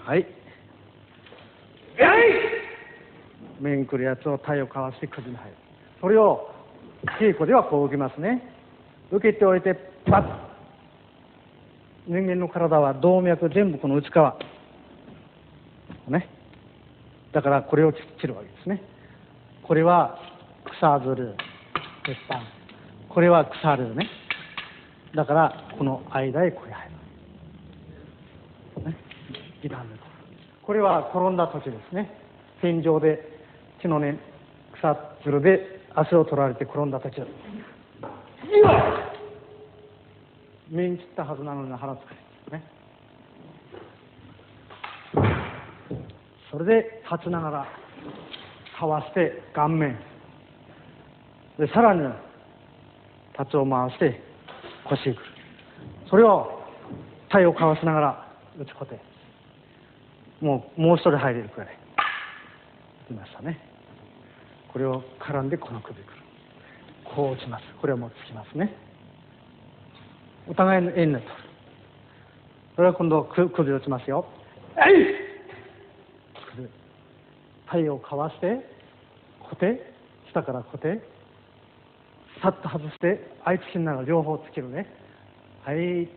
はい。面に来るやつを体をかわしてくじに入る。それを稽古ではこう受けますね。受けておいてパッ。人間の体は動脈全部この内側ね。だからこれを切るわけですね。これは草ずる鉄板、これは腐るね。だからこの間へこれ入る、ね、二段目。これは転んだ時ですね。天井で血の根草ずるで足を取られて転んだ時だ。面切ったはずなのに腹つかれね。それで立ちながらかわして顔面で、さらに立ちを回して腰へくる。それを体をかわしながら打ち固定。もう一人入れるくらいできましたね。これを絡んでこの首くる。こう打ちます。これをもうつきますね。お互いの円に取る。それは今度首を打ちますよ。体をかわして固定、下から固定、さっと外して相手しながら両方つけるね。はい。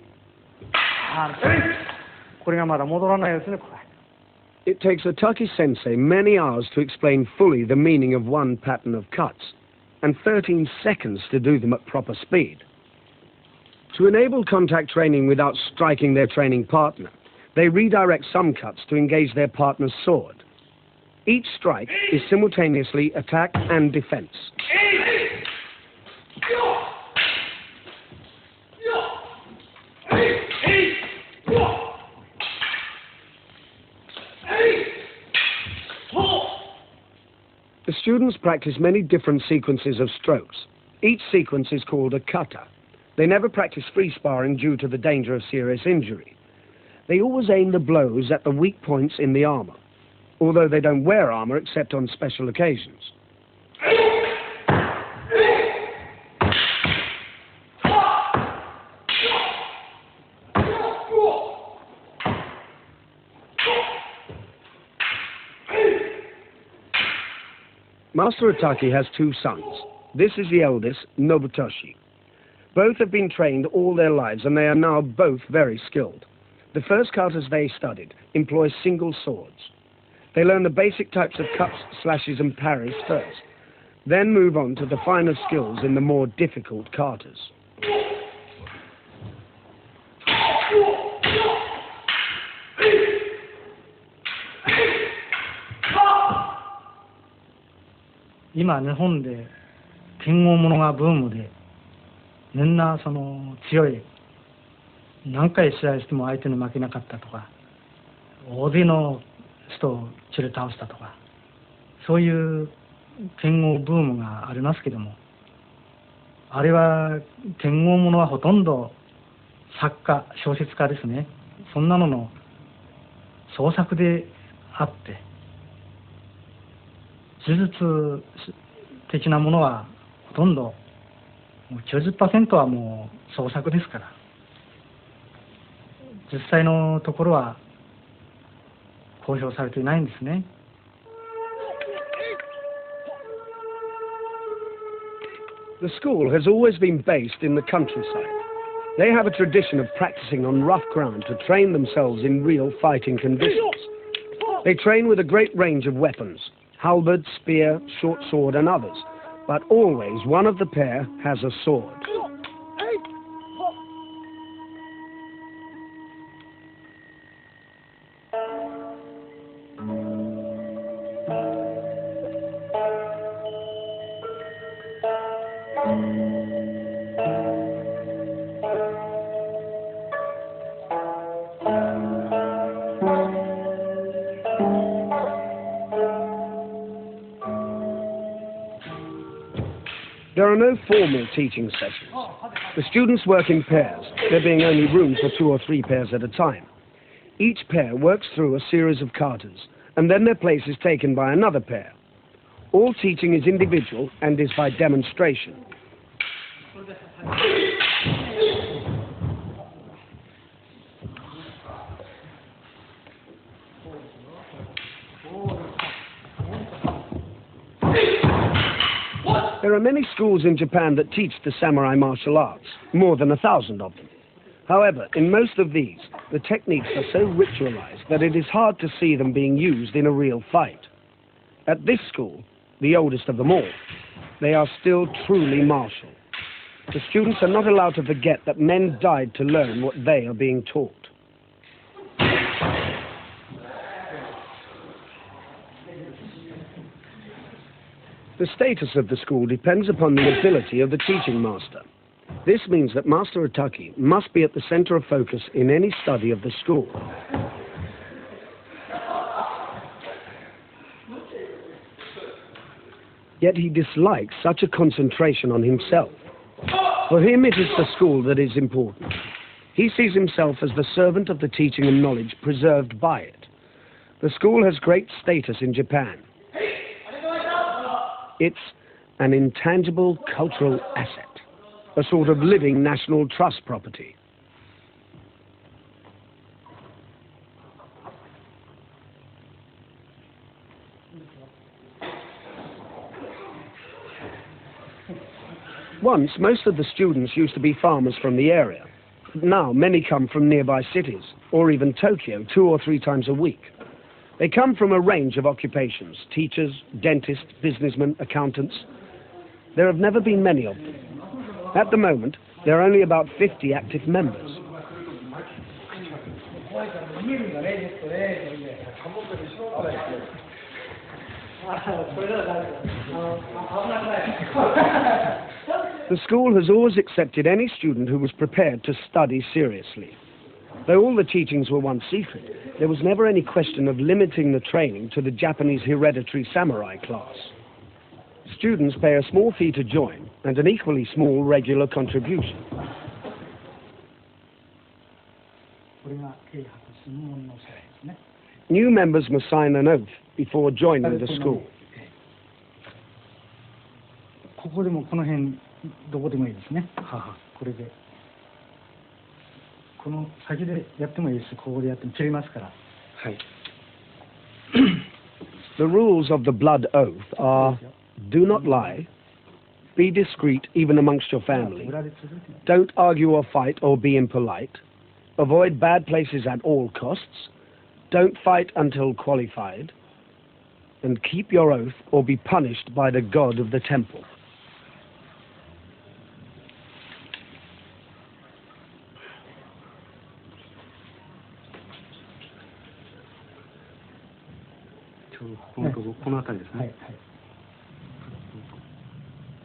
これがまだ戻らないうちにこれ。It takes a Taki sensei many hours to explain fully the meaning of one pattern of cuts, and 13 seconds to do them at proper speed. To enable contact training without striking their training partner, they redirect some cuts to engage their partner's sword. Each strike is simultaneously attack and defense. The students practice many different sequences of strokes. Each sequence is called a kata. They never practice free sparring due to the danger of serious injury. They always aim the blows at the weak points in the armor, although they don't wear armor except on special occasions. Master Ataki has two sons. This is the eldest, Nobutoshi. Both have been trained all their lives and they are now both very skilled. The first katas they studied employ single swords. They learn the basic types of cuts, slashes and parries first, then move on to the finer skills in the more difficult katas. Now, 日本で剣豪物がブームで、みんなその強い、何回試合しても相手に負けなかったとか、大勢の人を連れ倒したとか、そういう剣豪ブームがありますけども、あれは剣豪物はほとんど作家、小説家ですね。そんなのの創作であって、呪術的なものはほとんどもう 90% はもう創作ですから、実際のところは公表されていないんですね。The school has always been based in the countryside. They have a tradition of practicing on rough ground to train themselves in real fighting conditions. They train with a great range of weapons, halberd, spear, short sword and others, but always one of the pair has a sword. There are no formal teaching sessions. The students work in pairs, there being only room for 2 or 3 pairs at a time. Each pair works through a series of katas, and then their place is taken by another pair. All teaching is individual and is by demonstration. There are many schools in Japan that teach the samurai martial arts, more than 1,000 of them. However, in most of these, the techniques are so ritualized that it is hard to see them being used in a real fight. At this school, the oldest of them all, they are still truly martial. The students are not allowed to forget that men died to learn what they are being taught. The status of the school depends upon the ability of the teaching master. This means that Master Otaki must be at the center of focus in any study of the school. Yet he dislikes such a concentration on himself. For him, it is the school that is important. He sees himself as the servant of the teaching and knowledge preserved by it. The school has great status in Japan. It's an intangible cultural asset, a sort of living national trust property. Once, most of the students used to be farmers from the area. Now, many come from nearby cities, or even Tokyo, 2 or 3 times a week. They come from a range of occupations: teachers, dentists, businessmen, accountants. There have never been many of them. At the moment, there are only about 50 active members. The school has always accepted any student who was prepared to study seriously. Though all the teachings were once secret, there was never any question of limiting the training to the Japanese hereditary samurai class. Students pay a small fee to join and an equally small regular contribution. New members must sign an oath before joining the school. ここでもこの辺どこでもいいですね。これでこの先でやってもいいし、ここでやっても切れますから。はい。The rules of the blood oath are: do not lie, be discreet even amongst your family, don't argue or fight or be impolite, avoid bad places at all costs, don't fight until qualified, and keep your oath or be punished by the god of the temple.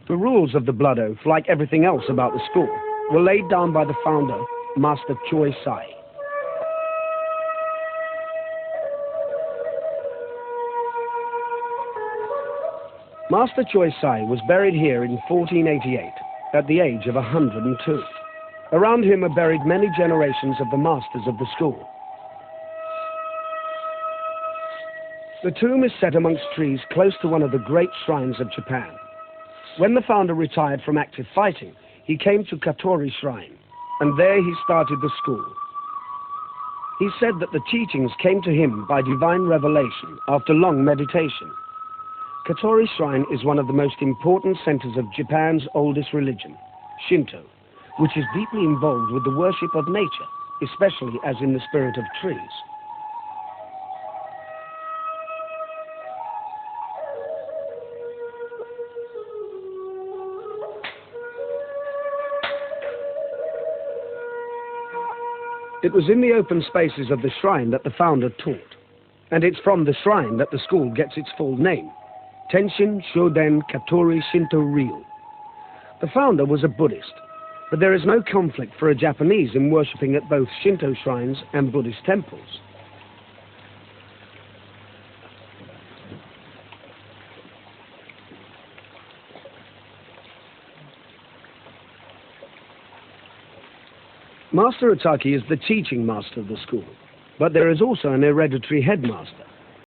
The rules of the blood oath, like everything else about the school, were laid down by the founder, Master Choi Sai. Master Choi Sai was buried here in 1488, at the age of 102. Around him are buried many generations of the masters of the school. The tomb is set amongst trees close to one of the great shrines of Japan. When the founder retired from active fighting, he came to Katori Shrine, and there he started the school. He said that the teachings came to him by divine revelation after long meditation. Katori Shrine is one of the most important centers of Japan's oldest religion, Shinto, which is deeply involved with the worship of nature, especially as in the spirit of trees. It was in the open spaces of the shrine that the founder taught, and it's from the shrine that the school gets its full name, Tenshin Shoden Katori Shinto Ryu. The founder was a Buddhist, but there is no conflict for a Japanese in worshipping at both Shinto shrines and Buddhist temples. Master Otaki is the teaching master of the school, but there is also an hereditary headmaster.